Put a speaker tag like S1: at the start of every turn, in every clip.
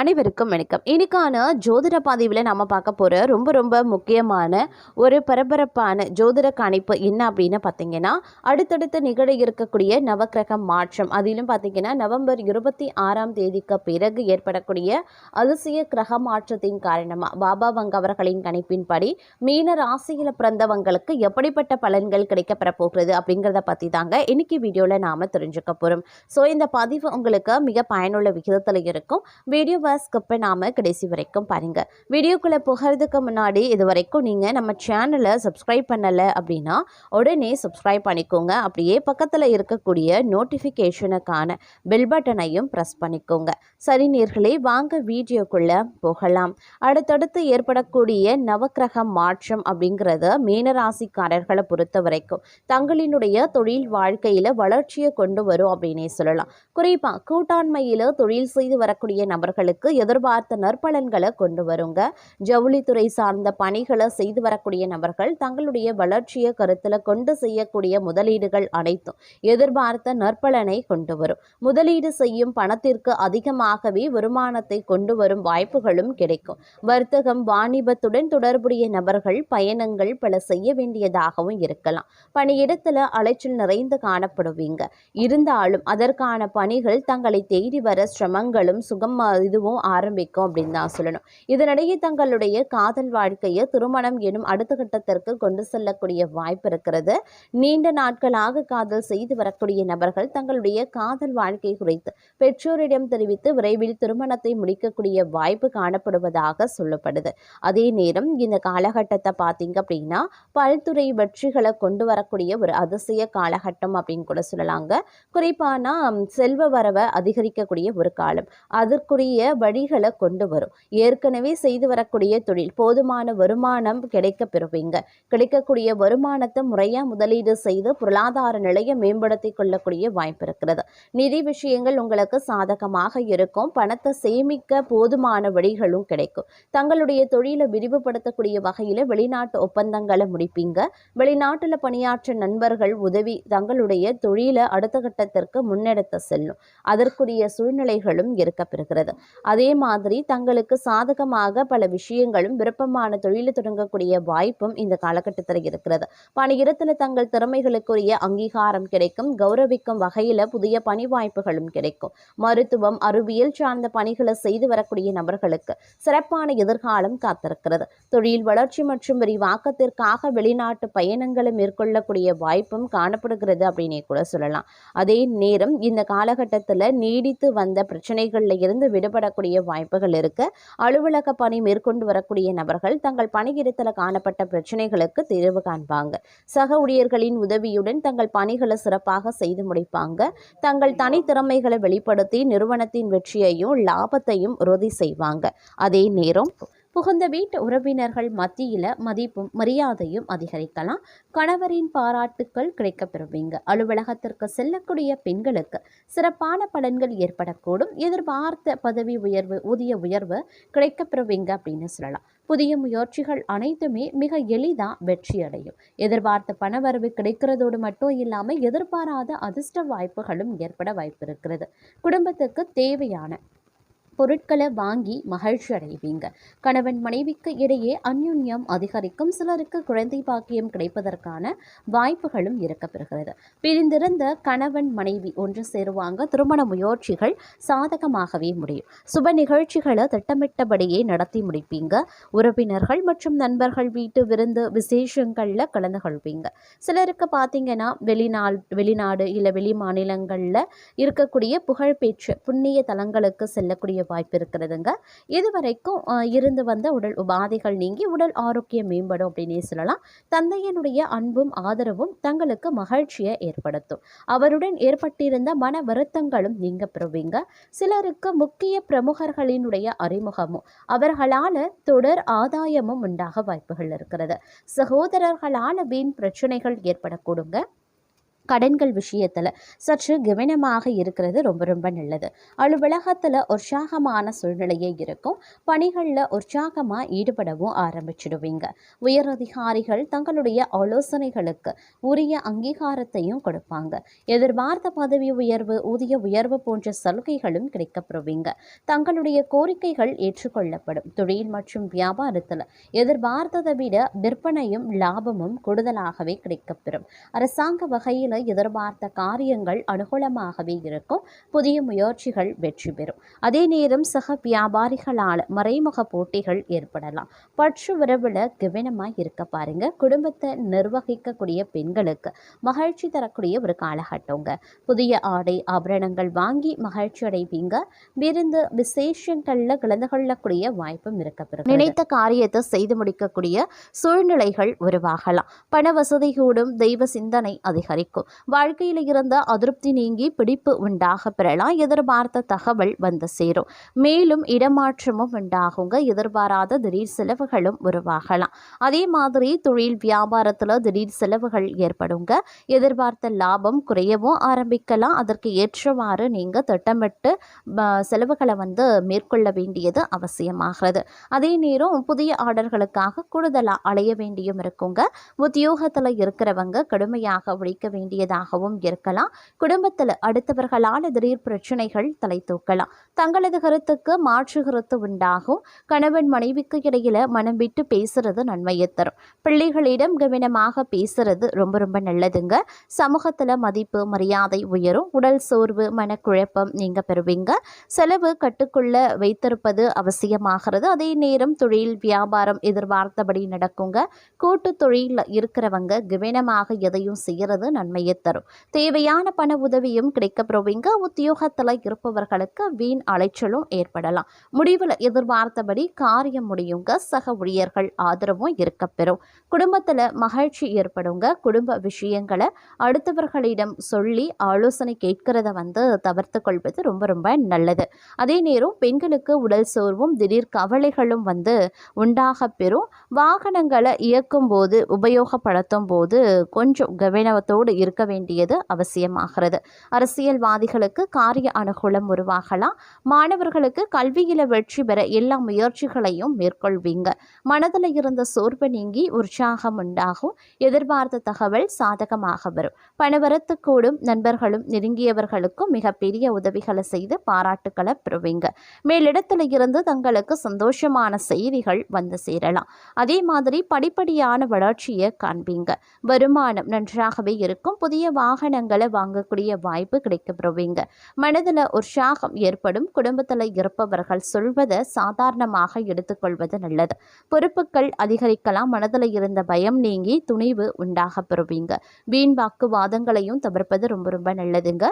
S1: அனைவருக்கும் வணக்கம். இன்னைக்கான ஜோதிட பதிவில் நம்ம பார்க்க போகிற ரொம்ப ரொம்ப முக்கியமான ஒரு பரபரப்பான ஜோதிட கணிப்பு என்ன அப்படின்னு பார்த்தீங்கன்னா, அடுத்தடுத்து நிகழ இருக்கக்கூடிய நவக்கிரக மாற்றம். அதிலும் பார்த்தீங்கன்னா நவம்பர் 26ஆம் தேதிக்கு பிறகு ஏற்படக்கூடிய அதிசய கிரக மாற்றத்தின் காரணமாக பாபா அவர்களின் கணிப்பின்படி மீன ராசியில் பிறந்தவங்களுக்கு எப்படிப்பட்ட பலன்கள் கிடைக்கப்பெற போகிறது அப்படிங்கிறத பற்றி தாங்க இன்னைக்கு வீடியோவில் நாம் தெரிஞ்சுக்க போகிறோம். ஸோ இந்த பதிவு உங்களுக்கு மிக பயனுள்ள விகிதத்தில் இருக்கும். வீடியோ ஸ்கிப் பண்ணாம கடைசி வரைக்கும் பாருங்க. வீடியோக்குள்ள போகிறதுக்கு முன்னாடி இது வரைக்கும் நீங்க நம்ம சேனலை சப்ஸ்கிரைப் பண்ணல அப்படின்னா உடனே சப்ஸ்கிரைப் பண்ணிக்கோங்க. அப்படியே பக்கத்துல இருக்கக்கூடிய நோட்டிஃபிகேஷனுக்கான பெல் பட்டனையும் பிரஸ் பண்ணிக்கோங்க. சரி நேர்களே, வாங்க வீடியோக்குள்ள போகலாம். அடுத்தடுத்து ஏற்படக்கூடிய நவக்கிரக மாற்றம் அப்படிங்கிறது மீனராசிக்காரர்களை பொறுத்த வரைக்கும் தங்களினுடைய தொழில் வாழ்க்கையில வளர்ச்சியை கொண்டு வரும் அப்படின்னே சொல்லலாம். குறிப்பா கூட்டாண்மையில தொழில் செய்து வரக்கூடிய நபர்களுக்கு எதிர்பார்த்த நற்பலன்களை கொண்டு வருங்க. ஜவுளித்துறை சார்ந்த பணிகளை செய்து வரக்கூடிய நபர்கள் தங்களுடைய வளர்ச்சியை கருத்தில் கொண்டு செய்யக்கூடிய முதலீடுகள் அனைத்தும் எதிர்பார்த்த நற்பலனை கொண்டு வரும். முதலீடு செய்யும் பணத்திற்கு அதிகமாகவே வருமானத்தை கொண்டு வரும் வாய்ப்புகளும் கிடைக்கும். வர்த்தகம் வாணிபத்துடன் தொடர்புடைய நபர்கள் பயணங்கள் பல செய்ய வேண்டியதாகவும் இருக்கலாம். பணியிடத்துல அலைச்சல் நிறைந்து காணப்படுவீங்க. இருந்தாலும் அதற்கான பணிகள் தங்களை தேடி வர சிரமங்களும் இதுவும் ஆரம்பிக்கும் அப்படின்னு தான் சொல்லணும். இதனிடையே தங்களுடைய காதல் வாழ்க்கையை திருமணம் எனும் அடுத்த கட்டத்திற்கு கொண்டு செல்லக்கூடிய வாய்ப்பு இருக்கிறது. நீண்ட நாட்களாக காதல் செய்து வரக்கூடிய நபர்கள் தங்களுடைய காதல் வாழ்க்கை குறித்து பெற்றோரிடம் தெரிவித்து விரைவில் திருமணத்தை முடிக்கக்கூடிய வாய்ப்பு காணப்படுவதாக சொல்லப்படுது. அதே நேரம் இந்த காலகட்டத்தை பார்த்தீங்க அப்படின்னா பல்துறை வெற்றிகளை கொண்டு வரக்கூடிய ஒரு அதிசய காலகட்டம் அப்படின்னு கூட சொல்லலாங்க. குறிப்பான செல்வ வரவை அதிகரிக்கக்கூடிய ஒரு காலம். அதற்குரிய வழிகளை கொண்டு வரும். ஏற்கனவே செய்து வரக்கூடிய தொழில் போதுமான வருமானம் கிடைக்க பெறுவீங்க. கிடைக்கக்கூடிய வருமானத்தை முறையா முதலீடு செய்து பொருளாதார நிலையை மேம்படுத்திக் கொள்ளக்கூடிய வாய்ப்பு இருக்கிறது. நிதி விஷயங்கள் உங்களுக்கு சாதகமாக இருக்கும். பணத்தை சேமிக்க போதுமான வழிகளும் கிடைக்கும். தங்களுடைய தொழிலை விரிவுபடுத்தக்கூடிய வகையில வெளிநாட்டு ஒப்பந்தங்களை முடிப்பீங்க. வெளிநாட்டுல பணியாற்ற நண்பர்கள் உதவி தங்களுடைய தொழிலை அடுத்த கட்டத்திற்கு முன்னெடுத்து செல்லும். அதற்குரிய சூழ்நிலைகளும் இருக்க பெறுகிறது. அதே மாதிரி தங்களுக்கு சாதகமாக பல விஷயங்களும் விருப்பமான தொழிலை தொடங்கக்கூடிய வாய்ப்பும் இந்த காலகட்டத்தில் இருக்கிறது. பணியிடத்தில் தங்கள் திறமைகளுக்குரிய அங்கீகாரம் கிடைக்கும். கௌரவிக்கும் வகையில புதிய பணி வாய்ப்புகளும் கிடைக்கும். மருத்துவம் அறிவியல் சார்ந்த பணிகளை செய்து வரக்கூடிய நபர்களுக்கு சிறப்பான எதிர்காலம் காத்திருக்கிறது. தொழில் வளர்ச்சி மற்றும் விரிவாக்கத்திற்காக வெளிநாட்டு பயணங்களை மேற்கொள்ளக்கூடிய வாய்ப்பும் காணப்படுகிறது அப்படின்னே கூட சொல்லலாம். அதே நேரம் இந்த காலகட்டத்தில் நீடித்து வந்த பிரச்சனைகள்ல இருந்து விடுபடக்கூடிய வாய்ப்புகள் இருக்கு. அலுவலக பணி மேற்கொண்டு வரக்கூடிய நபர்கள் தங்கள் பணியிடத்தில் காணப்பட்ட பிரச்சனைகளுக்கு தீர்வு காண்பாங்க. சக ஊழியர்களின் உதவியுடன் தங்கள் பணிகளை சிறப்பாக செய்து முடிப்பாங்க. தங்கள் தனித்திறமைகளை வெளிப்படுத்தி நிறுவனத்தின் வெற்றியையும் லாபத்தையும் உறுதி செய்வாங்க. அதே நேரம் புகுந்த வீட்டு உறவினர்கள் மத்தியில மதிப்பும் மரியாதையும் அதிகரிக்கலாம். கணவரின் பாராட்டுக்கள் கிடைக்கப்பெறுவீங்க. அலுவலகத்திற்கு செல்லக்கூடிய பெண்களுக்கு சிறப்பான பலன்கள் ஏற்படக்கூடும். எதிர்பார்த்த பதவி உயர்வு ஊதிய உயர்வு கிடைக்கப்பெறுவீங்க அப்படின்னு சொல்லலாம். புதிய முயற்சிகள் அனைத்துமே மிக எளிதா வெற்றி அடையும். எதிர்பார்த்த பணவரவு கிடைக்கிறதோடு மட்டும் இல்லாம எதிர்பாராத அதிர்ஷ்ட வாய்ப்புகளும் ஏற்பட வாய்ப்பு இருக்கிறது. குடும்பத்துக்கு தேவையான பொருட்களை வாங்கி மகிழ்ச்சி அடைவீங்க. கணவன் மனைவிக்கு இடையே அந்யுன்யம் அதிகரிக்கும். சிலருக்கு குழந்தை பாக்கியம் கிடைப்பதற்கான வாய்ப்புகளும் இருக்கப்பெறுகிறது. பிரிந்திருந்த கணவன் மனைவி ஒன்று சேருவாங்க. திருமண முயற்சிகள் சாதகமாகவே முடியும். சுப நிகழ்ச்சிகளை திட்டமிட்டபடியே நடத்தி முடிப்பீங்க. உறவினர்கள் மற்றும் நண்பர்கள் வீட்டு விருந்து விசேஷங்கள்ல கலந்து கொள்வீங்க. சிலருக்கு பார்த்தீங்கன்னா வெளிநாடு இல்லை வெளி மாநிலங்களில் இருக்கக்கூடிய புகழ்பெற்ற புண்ணிய தலங்களுக்கு செல்லக்கூடிய வாய்ப்பு இருக்கிறதுங்க. இதுவரைக்கும் இருந்து வந்த உடல் உபாதைகள் நீங்கி உடல் ஆரோக்கியம் மேம்படும் அப்படின்னே சொல்லலாம். தந்தையனுடைய அன்பும் ஆதரவும் தங்களுக்கு மகிழ்ச்சியை ஏற்படுத்தும். அவருடன் ஏற்பட்டிருந்த மன வருத்தங்களும் நீங்க பெறுவீங்க. சிலருக்கு முக்கிய பிரமுகர்களினுடைய அறிமுகமும் அவர்களால தொடர் ஆதாயமும் உண்டாக வாய்ப்புகள் இருக்கிறது. சகோதரர்களால வீண் பிரச்சனைகள் ஏற்படக்கூடுங்க. கடன்கள் விஷயத்தில் சற்று கவனமாக இருக்கிறது ரொம்ப ரொம்ப நல்லது. அலுவலகத்தில் உற்சாகமான சூழ்நிலையே இருக்கும். பணிகளில் உற்சாகமாக ஈடுபடவும் ஆரம்பிச்சிடுவீங்க. உயரதிகாரிகள் தங்களுடைய ஆலோசனைகளுக்கு உரிய அங்கீகாரத்தையும் கொடுப்பாங்க. எதிர்பார்த்த பதவி உயர்வு, ஊதிய உயர்வு போன்ற சலுகைகளும் கிடைக்கப்பெறுவீங்க. தங்களுடைய கோரிக்கைகள் ஏற்றுக்கொள்ளப்படும். தொழில் மற்றும் வியாபாரத்தில் எதிர்பார்த்ததை விட விற்பனையும் லாபமும் கூடுதலாகவே கிடைக்கப்பெறும். அரசாங்க வகையில் எதிர்பார்த்த காரியங்கள் அனுகூலமாகவே இருக்கும். புதிய முயற்சிகள் வெற்றி பெறும். அதே நேரம் சக வியாபாரிகளால் மறைமுக போட்டிகள் ஏற்படலாம். பற்று உறவுல கவனமாக இருக்க பாருங்க. குடும்பத்தை நிர்வகிக்கக்கூடிய பெண்களுக்கு மகிழ்ச்சி தரக்கூடிய ஒரு காலகட்டங்க. புதிய ஆடை ஆபரணங்கள் வாங்கி மகிழ்ச்சி அடைவீங்க. விருந்து விசேஷங்கள்ல கலந்து கொள்ளக்கூடிய வாய்ப்பும் இருக்க. நினைத்த காரியத்தை செய்து முடிக்கக்கூடிய சூழ்நிலைகள் உருவாகலாம். பண வசதி கூடும். தெய்வ சிந்தனை அதிகரிக்கும். வாழ்க்கையில் இருந்த அதிருப்தி நீங்கி பிடிப்பு உண்டாக பெறலாம். எதிர்பார்த்த தகவல் வந்து சேரும். மேலும் இடமாற்றமும் உண்டாகுங்க. எதிர்பாராத திடீர் செலவுகளும் உருவாகலாம். அதே மாதிரி தொழில் வியாபாரத்தில் திடீர் செலவுகள் ஏற்படுங்க. எதிர்பார்த்த லாபம் குறையவும் ஆரம்பிக்கலாம். அதற்கு ஏற்றவாறு நீங்கள் திட்டமிட்டு செலவுகளை மேற்கொள்ள வேண்டியது அவசியமாகிறது. அதே நேரம் புதிய ஆர்டர்களுக்காக கூடுதலாக அலைய வேண்டியும் இருக்குங்க. உத்தியோகத்தில் இருக்கிறவங்க கடுமையாக உழைக்க வேண்டியதாகவும் இருக்கலாம். குடும்பத்தில் அடுத்தவர்களால் திடீர் பிரச்சனைகள் தலை தூக்கலாம். தங்களது கருத்துக்கு மாற்று கருத்து உண்டாகும். கணவன் மனைவிக்கு இடையில மனம் விட்டு பேசுறது நன்மையை தரும். பிள்ளைகளிடம் கவனமாக பேசுறது ரொம்ப ரொம்ப நல்லதுங்க. சமூகத்தில் மதிப்பு மரியாதை உயரும். உடல் சோர்வு மனக்குழப்பம் நீங்க பெறுவீங்க. செலவு கட்டுக்குள்ள வைத்திருப்பது அவசியமாகிறது. அதே நேரம் தொழில் வியாபாரம் எதிர்பார்த்தபடி நடக்குங்க. கூட்டு தொழில் இருக்கிறவங்க கவனமாக எதையும் செய்யறது நன்மையை தரும். தேவையான பண உதவியும் கிடைக்கப்பெறுவீங்க. உத்தியோகத்தில் இருப்பவர்களுக்கு வீண் அலைச்சலும் ஏற்படலாம். முடிவில் எதிர்பார்த்தபடி காரியம் முடியுங்க. சக ஊழியர்கள் ஆதரவும் இருக்கப்பெறும். குடும்பத்தில் மகிழ்ச்சி ஏற்படுங்க. குடும்ப விஷயங்களை அடுத்தவர்களிடம் சொல்லி ஆலோசனை கேட்கிறத தவிர்த்து கொள்வது ரொம்ப ரொம்ப நல்லது. அதே நேரம் பெண்களுக்கு உடல் சோர்வும் திடீர் கவலைகளும் உண்டாக பெறும். வாகனங்களை இயக்கும் போது உபயோகப்படுத்தும் போது கொஞ்சம் கவனத்தோடு இருக்க வேண்டியது அவசியமாகிறது. அரசியல்வாதிகளுக்கு காரிய அனுகூலம் உருவாகலாம். மாணவர்களுக்கு கல்வியில் வெற்றி பெற எல்லா முயற்சிகளையும் மேற்கொள்வீங்க. மனதில் இருந்த சோர்வு நீங்கி உற்சாகம் உண்டாகும். எதிர்பார்த்த தகவல் சாதகமாக வரும். பணவரத்து கூடும். நண்பர்களும் நெருங்கியவர்களுக்கும் மிகப்பெரிய உதவிகளை செய்து பாராட்டுக்களை பெறுவீங்க. மேலிடத்தில் இருந்து தங்களுக்கு சந்தோஷமான செய்திகள் சேரலாம். அதே மாதிரி படிப்படியான வளர்ச்சியை காண்பீங்க. வருமானம் நன்றாகவே இருக்கும். புதிய வாகனங்களை வாங்கக்கூடிய வாய்ப்பு கிடைக்கப்பெறுவீங்க. மனதில் உற்சாகம் ஏற்படும். குடும்பத்தில் இருப்பவர்கள் சொல்வதை சாதாரணமாக எடுத்துக்கொள்வது நல்லது. பொறுப்புகள் அதிகரிக்கலாம். மனதில் இருந்த பயம் நீங்கி துணிவு உண்டாக பெறுவீங்க. வீண் வாக்குவாதங்களையும் தவிர்ப்பது ரொம்ப ரொம்ப நல்லதுங்க.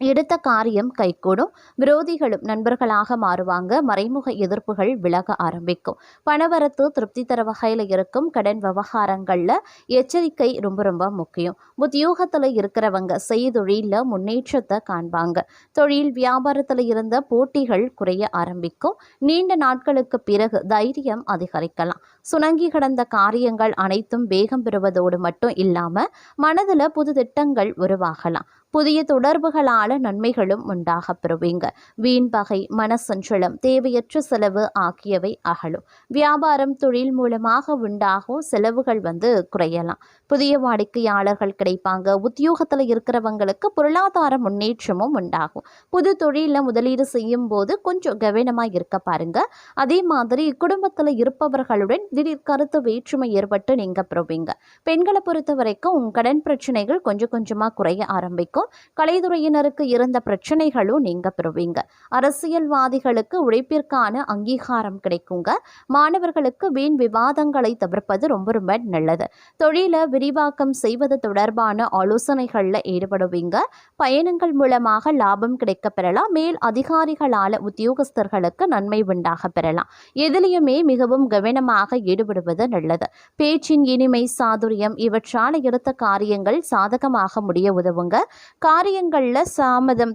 S1: எடுத்த காரியம் கைகூடும். விரோதிகளும் நண்பர்களாக மாறுவாங்க. மறைமுக எதிர்ப்புகள் விலக ஆரம்பிக்கும். பணவரத்து திருப்தி தர வகையில் இருக்கும். கடன் விவகாரங்களில் எச்சரிக்கை ரொம்ப ரொம்ப முக்கியம். உத்தியோகத்தில் இருக்கிறவங்க செய்தொழிலில் முன்னேற்றத்தை காண்பாங்க. தொழில் வியாபாரத்தில் இருந்த போட்டிகள் குறைய ஆரம்பிக்கும். நீண்ட நாட்களுக்கு பிறகு தைரியம் அதிகரிக்கலாம். சுணங்கி கிடந்த காரியங்கள் அனைத்தும் வேகம் பெறுவதோடு மட்டும் இல்லாமல் மனதில் புது திட்டங்கள் உருவாகலாம். புதிய தொடர்புகளால் நன்மைகளும் உண்டாக பெறுவீங்க. வீண் பகை மனசஞ்சலம் தேவையற்ற செலவு ஆகியவை அகலும். வியாபாரம் தொழில் மூலமாக உண்டாகும் செலவுகள் குறையலாம். புதிய வாடிக்கையாளர்கள் கிடைப்பாங்க. உத்தியோகத்தில் இருக்கிறவங்களுக்கு பொருளாதார முன்னேற்றமும் உண்டாகும். புது தொழிலில் முதலீடு செய்யும் போது கொஞ்சம் கவனமாக இருக்க பாருங்க. அதே மாதிரி குடும்பத்தில் இருப்பவர்களுடன் திடீர் கருத்து வேற்றுமை ஏற்பட்டு நீங்க பெறுவீங்க. பெண்களை பொறுத்த வரைக்கும் கடன் பிரச்சனைகள் கொஞ்சம் கொஞ்சமாக குறைய ஆரம்பிக்கும். கலைத்துறையினருக்கு இருந்த பிரச்சனைகளும் நீங்க பெறுவீங்க. அரசியல்வாதிகளுக்கு உழைப்பிற்கான அங்கீகாரம் கிடைக்குங்க. மாணவர்களுக்கு வீண் விவாதங்களை தவிர்ப்பது ரொம்ப ரொம்ப நல்லது. தொழிலை விரிவாக்கம் செய்வது தொடர்பான ஆலோசனைகளில் ஈடுபடுவீங்க. பயணங்கள் மூலமாக லாபம் கிடைக்க பெறலாம். மேல் அதிகாரிகளால் உத்தியோகஸ்தர்களுக்கு நன்மை உண்டாக பெறலாம். எதிலையுமே மிகவும் கவனமாக ஈடுபடுவது நல்லது. பேச்சின் இனிமை, சாதுரியம் இவற்றால் எடுத்த காரியங்கள் சாதகமாக முடிய உதவுங்க. காரியங்களில்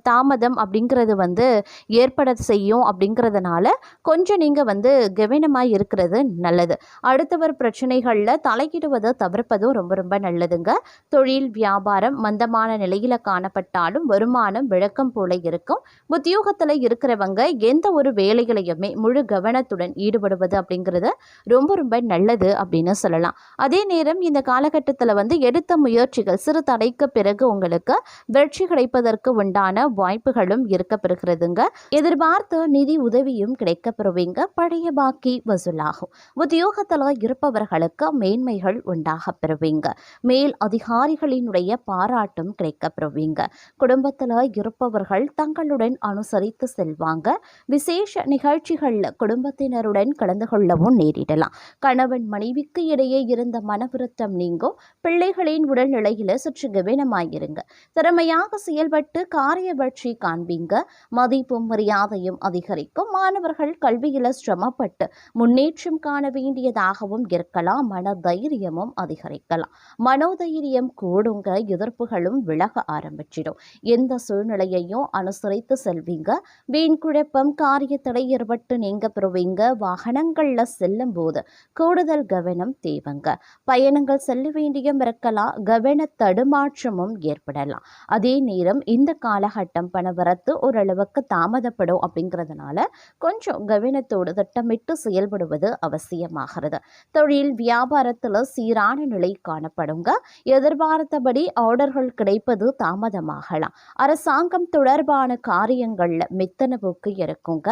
S1: தாமதம் அப்படிங்கிறது ஏற்பட செய்யும். அப்படிங்கிறதுனால கொஞ்சம் நீங்கள் கவனமாக இருக்கிறது நல்லது. அடுத்தவர் பிரச்சனைகளில் தலையிடுவதை தவிர்ப்பதும் ரொம்ப ரொம்ப நல்லதுங்க. தொழில் வியாபாரம் மந்தமான நிலையில் காணப்பட்டாலும் வருமானம் விளக்கம் போல இருக்கும். உத்தியோகத்தில் இருக்கிறவங்க எந்த ஒரு வேலைகளையுமே முழு கவனத்துடன் ஈடுபடுவது அப்படிங்கிறது ரொம்ப ரொம்ப நல்லது அப்படின்னு சொல்லலாம். அதே நேரம் இந்த காலகட்டத்தில் எடுத்த முயற்சிகள் சிறு தடைக்கு பிறகு உங்களுக்கு வெற்றி கிடைப்பதற்கு உண்டான வாய்ப்புகளும் இருக்க பெறுகிறதுங்க. எதிர்பார்த்த நிதி உதவியும் கிடைக்க பெறுவீங்க. பழைய பாக்கி வசூலாகும். உத்தியோகத்தில் இருப்பவர்களுக்கு மேன்மைகள் உண்டாக பெறுவீங்க. மேல் அதிகாரிகளினுடைய பாராட்டும் கிடைக்க பெறுவீங்க. குடும்பத்தில் இருப்பவர்கள் தங்களுடன் அனுசரித்து செல்வாங்க. விசேஷ நிகழ்ச்சிகளில் குடும்பத்தினருடன் கலந்து கொள்ளவும் நேரிடலாம். கணவன் மனைவிக்கு இடையே இருந்த மனவிருத்தம் நீங்கும். பிள்ளைகளின் உடல்நிலையில சற்று கவனமாயிருங்க. திறமையாக செயல்பட்டு காரிய வெற்றி காண்பீங்க. மதிப்பும் மரியாதையும் அதிகரிக்கும். மாணவர்கள் கல்வியில சிரமப்பட்டு முன்னேற்றம் காண வேண்டியதாகவும் இருக்கலாம். மன தைரியமும் அதிகரிக்கலாம். மனோதைரியம் கூடுங்க. எதிர்ப்புகளும் விலக ஆரம்பிச்சிடும். எந்த சூழ்நிலையையும் அனுசரித்து செல்வீங்க. வீண் குழப்பம் காரிய தடை ஏற்பட்டு நீங்க பெறுவீங்க. வாகனங்கள்ல செல்லும் போது கூடுதல் கவனம் தேவைங்க. பயணங்கள் செல்ல வேண்டியும் இருக்கலாம். கவன தடுமாற்றமும் ஏற்படலாம். அதே நேரம் இந்த காலகட்டம் பணவரத்து ஓரளவுக்கு தாமதப்படும். அப்படிங்கிறதுனால கொஞ்சம் கவனத்தோடு திட்டமிட்டு செயல்படுவது அவசியமாகிறது. தொழில் வியாபாரத்தில் சீரான நிலை காணப்படுங்க. எதிர்பார்த்தபடி ஆர்டர்கள் கிடைப்பது தாமதமாகலாம். அரசாங்கம் தொடர்பான காரியங்கள்ல மெத்தன போக்கு இருக்குங்க.